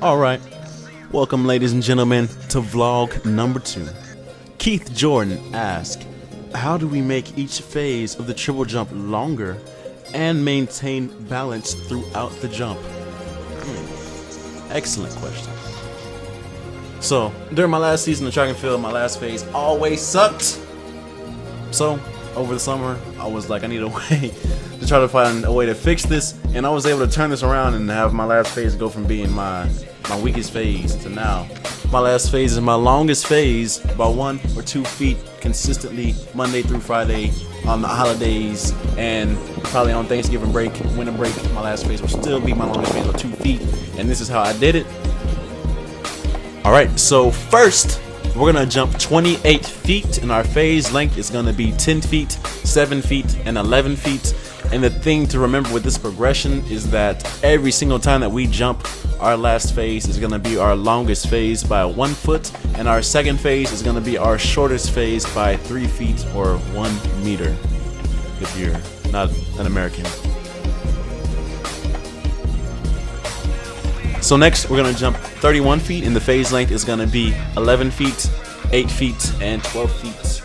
Alright, welcome ladies and gentlemen to vlog number 2. Keith Jordan asked, how do we make each phase of the triple jump longer and maintain balance throughout the jump? Excellent question. So, during my last season of track and field, my last phase always sucked. So, over the summer, I was like, I need a way to try to find a way to fix this, and I was able to turn this around and have my last phase go from being my weakest phase to now my last phase is my longest phase by 1 or 2 feet consistently Monday through Friday on the holidays, and probably on Thanksgiving break, winter break, my last phase will still be my longest phase of 2 feet, and this is how I did it. Alright, so first we're gonna jump 28 feet, and our phase length is gonna be 10 feet, 7 feet, and 11 feet. And the thing to remember with this progression is that every single time that we jump, our last phase is gonna be our longest phase by 1 foot, and our second phase is gonna be our shortest phase by 3 feet or 1 meter, if you're not an American. So next, we're gonna jump 31 feet, and the phase length is gonna be 11 feet, 8 feet, and 12 feet.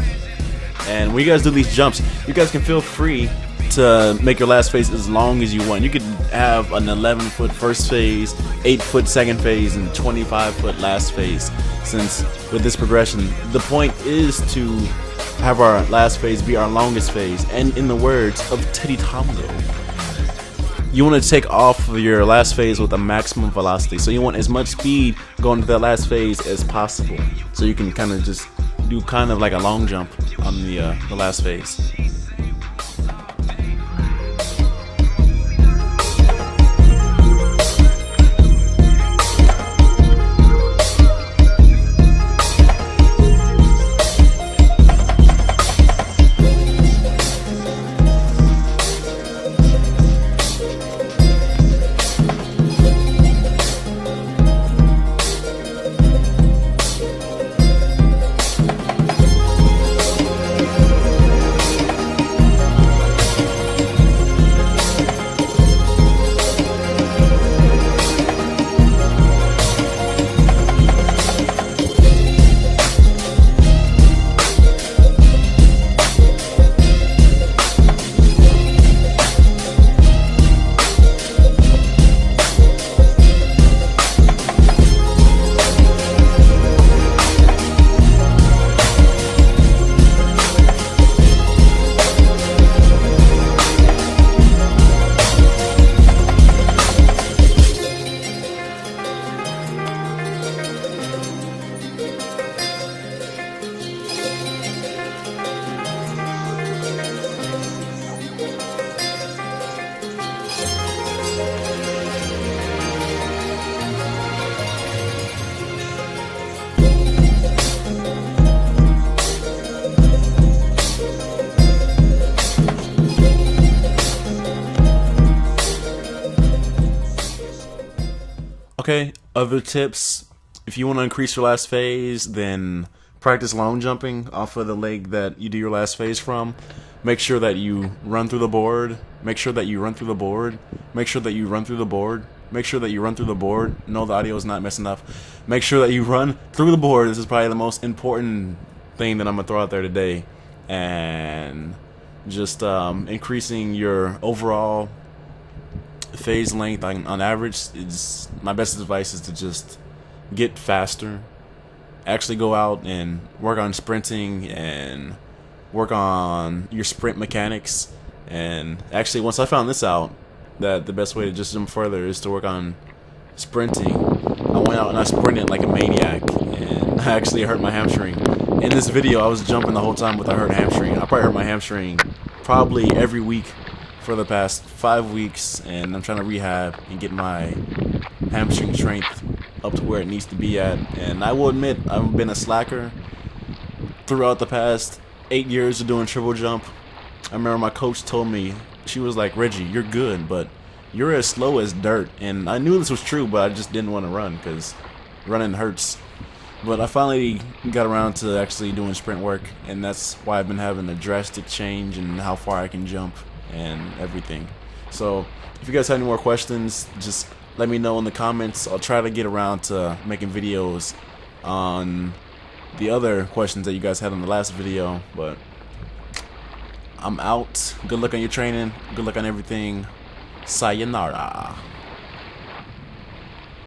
And when you guys do these jumps, you guys can feel free to make your last phase as long as you want. You could have an 11-foot first phase, 8-foot second phase, and 25-foot last phase. Since with this progression, the point is to have our last phase be our longest phase. And in the words of Teddy Tomgo, you want to take off of your last phase with a maximum velocity. So you want as much speed going to that last phase as possible. So you can kind of just do kind of like a long jump on the last phase. Okay, other tips. If you want to increase your last phase, then practice long jumping off of the leg that you do your last phase from. Make sure that you run through the board. Make sure that you run through the board. Make sure that you run through the board. Make sure that you run through the board. No, the audio is not messing up. Make sure that you run through the board. This is probably the most important thing that I'm going to throw out there today. And just increasing your overall phase length on average is my best advice, is to just get faster, actually go out and work on sprinting and work on your sprint mechanics. And actually, once I found this out, that the best way to just jump further is to work on sprinting, I went out and I sprinted like a maniac, and I actually hurt my hamstring. In this video, I was jumping the whole time with a hurt hamstring. I probably hurt my hamstring probably every week for the past 5 weeks, and I'm trying to rehab and get my hamstring strength up to where it needs to be at. And I will admit, I've been a slacker throughout the past 8 years of doing triple jump. I remember my coach told me, she was like, Reggie, you're good, but you're as slow as dirt. And I knew this was true, but I just didn't want to run because running hurts. But I finally got around to actually doing sprint work, and that's why I've been having a drastic change in how far I can jump and everything. So if you guys have any more questions, just let me know in the comments. I'll try to get around to making videos on the other questions that you guys had on the last video, but I'm out. Good luck on your training. Good luck on everything. Sayonara.